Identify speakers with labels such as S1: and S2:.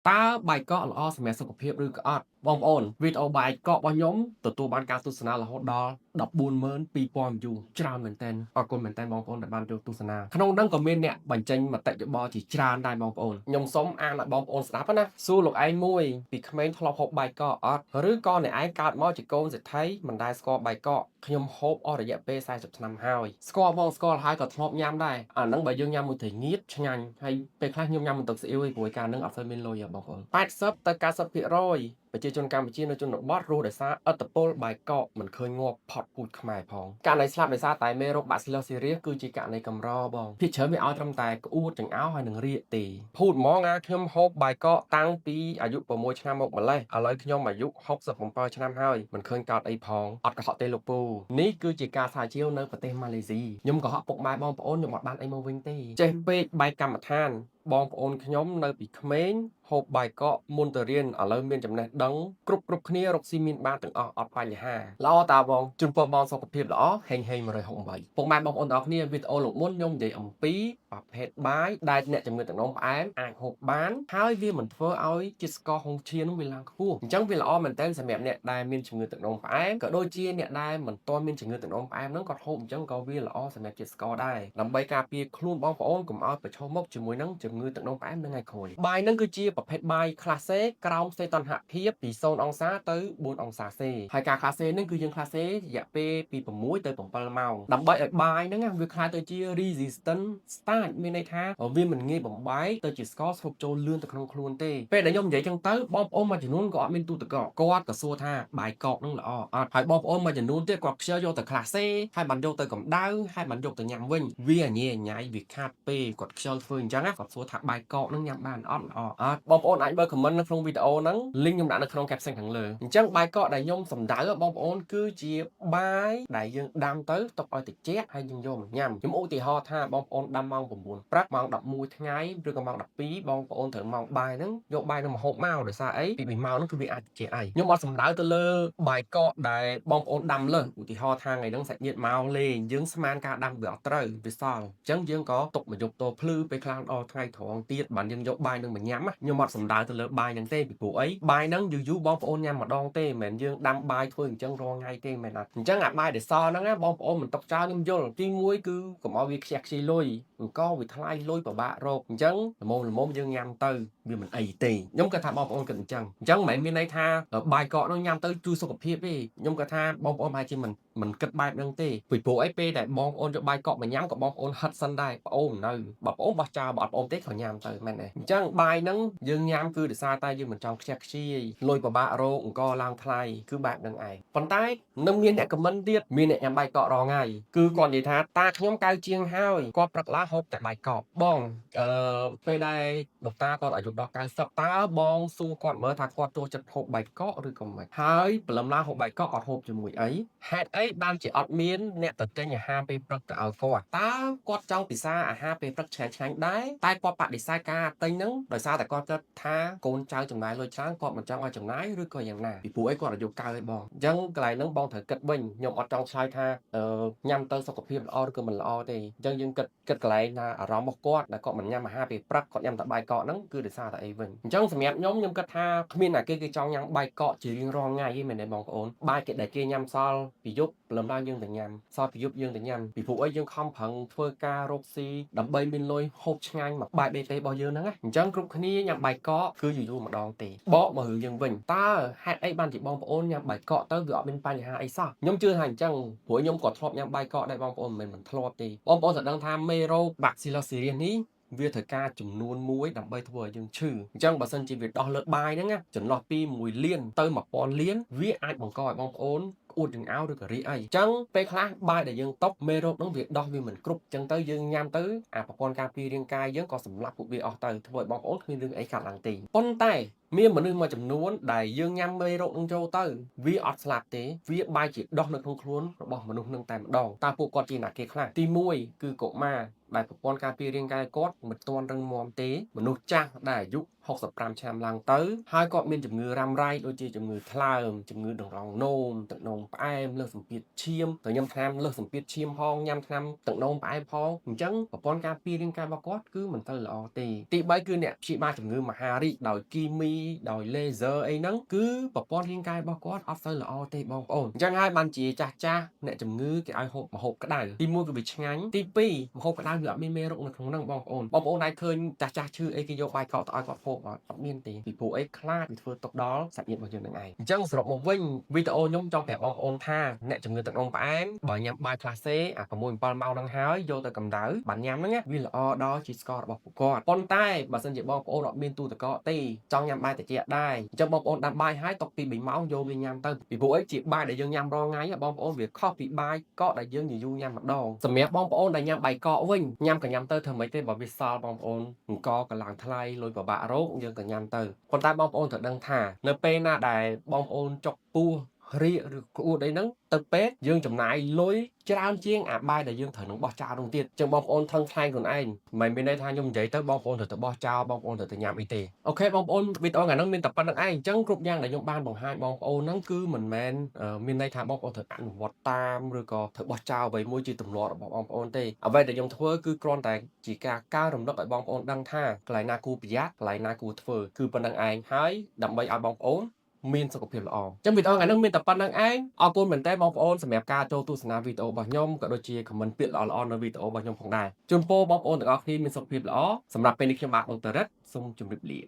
S1: តើបាយកកល្អសម្រាប់សុខភាពឬក៏អត់បងប្អូនវីដេអូបាយកករបស់ខ្ញុំទទួលបានការទស្សនារហូតដល់142,000 view ច្រើនមែនទែនអរគុណមែនទែនបងប្អូនដែលបានចូលទស្សនាក្នុងនោះក៏មានអ្នកបញ្ចេញមតិយោបល់ជាច្រើនដែរបងប្អូនខ្ញុំសូមអានឲ្យបងប្អូនស្ដាប់ណាសួរលោកឯងមួយពីក្មេងធ្លាប់ហូបបាយកកអត់ឬក៏អ្នកឯងកើតមកជាកូនសេដ្ឋីមិនដែលស្គាល់បាយកកខ្ញុំហូបអស់រយៈពេល40ឆ្នាំហើយស្គាល់បងស្គាល់ហើយក៏ធ្លាប់ញ៉ាំដែរអាហ្នឹងបើយើងញ៉ាំមួយត្រីងៀតឆ្ងាញ់ហើយពេលខ្លះខ្ញុំញ៉ាំបន្ទឹកស៊ីអ៊ីវឯងព្រោះឯកាលហ្នឹងអត់សូវមានលុយបងប្អូន80ទៅ90%ប្រជាជនកម្ពុជានៅជនបទរស់ដោយសារឥទ្ធិពលបាយកកមិនឃើញងាប់ផុតពូជខ្មែរផងករណីស្លាប់ដោយសារតែមេរោគ Bacillus cereus គឺជាករណីកម្របងភាគច្រើនវាឲ្យត្រឹមតែក្អួតចង្អោរហើយនឹងរាគទេភូតហ្មងខ្ញុំហូបបាយកកតាំងពីអាយុ6ឆ្នាំមកម្លេះឥឡូវខ្ញុំអាយុ67ឆ្នាំហើយមិនឃើញកើតអីផងអត់កុហកទេលោកពូនេះគឺជាការស្រាវជ្រាវនៅប្រទេសម៉ាឡេស៊ីខ្ញុំកុហកពុកម៉ែបងប្អូនខ្ញុំអត់បានអីមកវិញទេចេះពេកបែកកម្មដ្ឋានបងប្អូនខ្ញុំនៅពីក្មេងហូបបាយកកមុនទៅរៀនឥឡូវមានចំណេះដឹងគ្រប់គ្នារកស៊ីមានបានទាំងអស់អត់បញ្ហាល្អតាបងជូនពរបងសុខភាពល្អហេង168ពុកម៉ែបងប្អូនទាំងអស់គ្នាវីដេអូលោកមុនខ្ញុំនិយាយអំពីប្រភេទបាយដែលអ្នកជំងឺទឹកនោមផ្អែមអាចហូបបានហើយវាមិនធ្វើឲ្យជាតិស្ករហុងឈាមនោះវាឡើងខ្ពស់អញ្ចឹងវាល្អមែនទែនសម្រាប់អ្នកដែលមានជំងឺទឹកនោមផ្អែមក៏ដូចជាអ្នកដែលមិនទាន់មានជំងឺទឹកនោមផ្អែមហ្នឹងក៏ហូបអញ្ចឹងក៏វាល្អសម្រាប់ជាតិស្ករដែរដើម្បីការពារខ្លួនបងប្អូនកុំឲ្យប្រឈមមុខជាមួយនឹងជំងឺទឹកនោមផ្អែមនៅថ្ងៃក្រោយបាយហ្នឹងគឺជាប្រភេទបាយក្លាសេក្រោមផ្សេងតណ្ហភាពពី0អង្សាទៅ4អង្សាសេហើយការក្លាសេហ្នឹងគឺយើងក្លាសេរយៈពេលពី6ទៅ7ម៉ោងដើម្បីឲ្យបាយហ្នឹងវាក្លាយទៅជា resistant starch មានន័យថាវាមិនងាយបំបែកទៅជាស្ករស្រូបចូលលឿនទៅក្នុងខ្លួនទេពេលដែលខ្ញុំនិយាយចឹងទៅបងប្អូនមួយចំនួនក៏អត់មានទូទឹកកកគាត់ក៏សួរថាបាយកកហ្នឹងល្អអត់ហើយបងប្អូនមួយចំនួនទៀតគាត់ខ្ជិលយកទៅក្លាសេហើយបានយកទៅកម្ដៅហើយបានយកទៅញ៉ាំវិញវាអញញ៉ៃវាខាតពេលគាត់ខ្ជិលធ្វើអញ្ចឹងគាត់សួរថាបាយកកហ្នឹងញ៉ាំបានអត់ល្អអត់បងប្អូនអាចមើល comment នៅក្នុងវីដេអូហ្នឹង link ខ្ញុំដាក់នៅក្នុង caption ខាងលើអញ្ចឹងបាយកកដែលខ្ញុំសម្ដៅបងប្អូនគឺជាបាយដែលយើងដាំទៅទុកឲ្យត្រជាក់ហើយយើងយកមកញ៉ាំខ្ញុំឧទាហរណ៍ថាបងប្អូនដាំម៉ោង9ព្រឹកម៉ោង11ថ្ងៃឬក៏ម៉ោង12បងប្អូនត្រូវម៉ោងបាយហ្នឹងយកបាយហ្នឹងមកហូបមកដោយសារអីពីម៉ោងហ្នឹងគឺវាអាចត្រជាក់ហើយខ្ញុំអត់សម្ដៅទៅលើបាយកកដែលបងប្អូនដាំលើសឧទាហរណ៍ថាថ្ងៃហ្នឹងសាច់ញាតិមកលេងយើងស្មានការដាំវាអត់ត្រូវវាសល់អញ្ចឹងយើងក៏ទុកមកយកតភ្លឺពេលខ្លះដល់ថ្ងៃត្រង់ទៀតបានយើងយកបាយហ្នឹងមកញ៉ាំខ្ញុំអត់សម្ដៅទៅលើបាយហ្នឹងទេពីព្រោះអីបាយហ្នឹងយូរបងប្អូនញ៉ាំម្ដងទេមិនមែនយើងដាំបាយធ្វើអញ្ចឹងរាល់ថ្ងៃទេមែនអត់អញ្ចឹងអាបាយដែលសល់ហ្នឹងបងប្អូនមិនຕົកចោលខ្ញុំយល់ទី1គឺកុំឲ្យវាខ្ជះខ្ជាយលុយអង្គវាថ្លៃលុយពិបាករកអញ្ចឹងល្មមយើងញ៉ាំទៅវាមិនអីទេខ្ញុំគាត់ថាបងប្អូនគិតអញ្ចឹងមិនមែនមានន័យថាបាយកកនោះញ៉ាំទៅជួយសុខភាពទេខ្ញុំគាត់ថាបងប្អូនប្រហែលជាមិនគិតបែបហ្នឹងទេពីព្រោះអីពេលដែលបងប្អូនយកបាយកកមកញ៉ាំក៏បងប្អូនហិតសិនដែរប្អូននៅបើប្អូនបោះចោលបើអត់ប្អូនទេក៏ញ៉ាំទៅមែនទេអញ្ចឹងបាយហ្នឹងយើងញ៉ាំគឺដោយសារតែយើងមិនចង់ខ្ជះខ្ជាយលុយពិបាករកអង្គឡើងថ្លៃគឺបែបហ្នឹងឯងប៉ុន្តែនឹងមានអ្នកខមមិនទៀតមានអ្នកញ៉ាំបាយកករងហើយគឺគាត់និយាយថាតាខ្ញុំកៅជាងហើយគាត់ព្រឹកឡើងហូបតែបាយកកបងពេលដែលលោកតាគាត់អាយុដល់90តើបងសួរគាត់មើលថាគាត់ចូលចិត្តហូបបាយកកឬក៏មិនហើយព្រលឹមឡើងហូបបាយកកអត់ហូបជាមួយអីហេតុអីបានជាអត់មានអ្នកទៅទិញអាហារពេលព្រឹកទៅឲ្យគាត់តើគាត់ចង់ពិសាអាហារពេលព្រឹកឆ្ងាញ់ដែរតែគាត់បដិសេធការទិញហ្នឹងដោយសារតែគាត់គិតថាកូនចៅចំណាយលុយច្រើនគាត់មិនចង់ឲ្យចំណាយឬក៏យ៉ាងណាពីព្រោះអីគាត់អាយុ90ហើយបងអញ្ចឹងកន្លែងហ្នឹងបងត្រូវគិតវិញខ្ញុំអត់ចង់ឆ្លើយថាញ៉ាំទៅសុខភាពល្អឬក៏មិនល្អទេអញ្ចឹងយើងគិតកន្លែងណាអារម្មណ៍របស់គាត់ដែលគាត់មិនញ៉ាំអាហារពេលព្រឹកគាត់ញ៉ាំតែបាយកកហ្នឹងគឺដោយសារតែអីវិញអញ្ចឹងសម្រាប់ខ្ញុំគិតថាគ្មានណាគេចង់ញ៉ាំបាយកកជារៀងរាល់ថ្ងៃទេមែនទេបងប្អូនបាយគេដែលគេញ៉ាំសល់ពីយប់ព្រលឹមឡើងយើងទៅញ៉ាំសល់ពីយប់យើងទៅញ៉ាំពីព្រោះអីយើងខំប្រឹងធ្វើការរកស៊ីដើម្បីមានលុយហូបឆ្ងាញ់មកបាយបេតេរបស់យើងហ្នឹងណាអញ្ចឹងគ្រប់គ្នាញ៉ាំបាយកកគឺយូរម្ដងទេបកមករឿងយើងវិញតើហេតុអីបានជាបងប្អូនញ៉ាំបាយកកទៅវាអត់មានបញ្ហាអីសោះខ្ញុំជឿថាអញ្ចឹងព្រោះខ្ញុំក៏ធ្លាប់ញ៉ាំបាយកកដែរបងប្អូនមិនធ្លាប់ទេបងប្អូនត្រូវដឹងថាមេរោគ Bacillus cereus នេះវាត្រូវការចំនួនមួយដើម្បីធ្វើឲ្យយើងឈឺអញ្ចឹងបើសិនជាវាដោះលើបាយហ្នឹងចន្លោះពី1លានទៅ1000លានវាអាចបង្កឲ្យបងប្អូនក្អួតចង្អោរឬក៏រីកអីអញ្ចឹងពេលខ្លះបាយដែលយើងតុបមេរោគហ្នឹងវាដោះវាមិនគ្រប់អញ្ចឹងទៅយើងញ៉ាំទៅអាប្រព័ន្ធការពាររាងកាយយើងក៏សម្លាប់ពួកវាអស់ទៅធ្វើឲ្យបងប្អូនគ្មានរឿងអីកើតឡើងទេប៉ុន្តែ មានមនុស្សមួយចំនួនដែលយើងញ៉ាំមេរោគនឹងចូលទៅវាអត់ស្លាប់ទេវាបែរជាដោះនៅក្នុងខ្លួនរបស់មនុស្សនឹងតែម្ដងតើពួកគាត់ជាអ្នកគេខ្លះទី1គឺកុមារដែលប្រព័ន្ធការពាររាងកាយគាត់មិនទាន់រឹងមាំទេមនុស្សចាស់ដែលអាយុ65ឆ្នាំឡើងទៅហើយគាត់មានជំងឺរ៉ាំរ៉ៃដូចជាជំងឺថ្លើមជំងឺដង្រងនោមទឹកនោមផ្អែមលើសសម្ពាធឈាមទៅញ៉ាំថ្នាំលើសសម្ពាធឈាមផងញ៉ាំថ្នាំទឹកនោមផ្អែមផងអញ្ចឹងប្រព័ន្ធការពាររាងកាយរបស់គាត់គឺមិនទៅល្អទេទី3គឺអ្នកព្យាបាលជំងឺមហារីកដោយគីមីដោយ laser អីហ្នឹងគឺប្រព័ន្ធរាងកាយរបស់គាត់អត់ទៅល្អទេបងប្អូនអញ្ចឹងហើយបានជាចាស់អ្នកជំងឺគេឲ្យហូបម្ហូបក្តៅទី1គឺវាឆ្ងាញ់ទី2ម្ហូបក្តៅវាអត់មានមេរោគនៅក្នុងហ្នឹងបងប្អូនអាចឃើញចាស់ឈឺអីគេយកបាយកកទៅឲ្យគាត់ហូបអត់មានទេពីព្រោះអីខ្លាចវាធ្វើទុកដល់សាច់ញាតិរបស់យើងនឹងឯងអញ្ចឹងសរុបមកវិញវីដេអូខ្ញុំចង់ប្រាប់បងប្អូនថាអ្នកជំងឺទឹកនោមផ្អែមបើញ៉ាំបាយផ្លាសេអា6 7ម៉ោងហ្នឹងហើយយកទៅកម្ដៅបានញ៉ាំហ្នឹងវាល្អដល់ជីស្កររបស់ពួកគាត់ប៉ុន្តែបើសិនជាបងប្អូនអត់មានទូទឹកកកទេចង់ញ៉ាំបាយត្រជាក់ដែរអញ្ចឹងបងប្អូនដាំបាយហើយទុកពី3ម៉ោងយកវាញ៉ាំទៅពីព្រោះអីជាបាយដែលយើងញ៉ាំរាល់ថ្ងៃបងប្អូនវាខុសពីបាយកកដែលយើងយូរញ៉ាំម្ដងសម្រាប់បងប្អូនដែលញ៉ាំបាយកកវិញញ៉ាំក៏ញ៉ាំទៅធ្វើម៉េចទេបើវាសល់បងប្អូនអង្គក៏ឡើងថ្លៃលុយពិបាករកយើងក៏ញ៉ាំទៅប៉ុន្តែបងប្អូនត្រូវដឹងថានៅពេលណាដែលបងប្អូនចុកពោះរាកឬក្អួតអីហ្នឹងទៅពេទ្យយើងចំណាយលុយច្រើនជាងអាបាយដែលយើងត្រូវនឹងបោះចោលនោះទៀតអញ្ចឹងបងប្អូនថឹងថ្លែងខ្លួនឯងមិនមានន័យថាខ្ញុំនិយាយទៅបងប្អូនត្រូវទៅបោះចោលបងប្អូនត្រូវទៅញ៉ាំអីទេអូខេបងប្អូនវីដេអូថ្ងៃហ្នឹងមានតែប៉ុណ្្នឹងឯងអញ្ចឹងគ្រប់យ៉ាងដែលខ្ញុំបានបង្ហាញបងប្អូនហ្នឹងគឺមិនមែនមានន័យថាបងប្អូនត្រូវអនុវត្តតាមឬក៏ត្រូវបោះចោលអ្វីមួយជាទម្លាប់របស់បងប្អូនទេអ្វីដែលខ្ញុំធ្វើគឺគ្រាន់តែជាការកែរំលឹកឲ្យបងប្អូនដឹងថាកន្លែងណាគួរប្រយ័ត្នកន្លែងណាគួរធ្វើគឺប៉ុណ្្នឹងឯងហើយដើម្បីឲ្យបងប្អូនមានសុខភាពល្អអញ្ចឹងវីដេអូថ្ងៃនេះមានតែប៉ុណ្្នឹងឯងអរគុណមែនតើបងប្អូនសម្រាប់ការចូលទស្សនាវីដេអូរបស់ខ្ញុំក៏ដូចជាខមមិនពាក្យល្អៗនៅវីដេអូរបស់ខ្ញុំផងដែរជូនពរបងប្អូនទាំងអស់គ្នាមានសុខភាពល្អសម្រាប់ពេលនេះខ្ញុំបាទអូតរិតសូមជម្រាបលា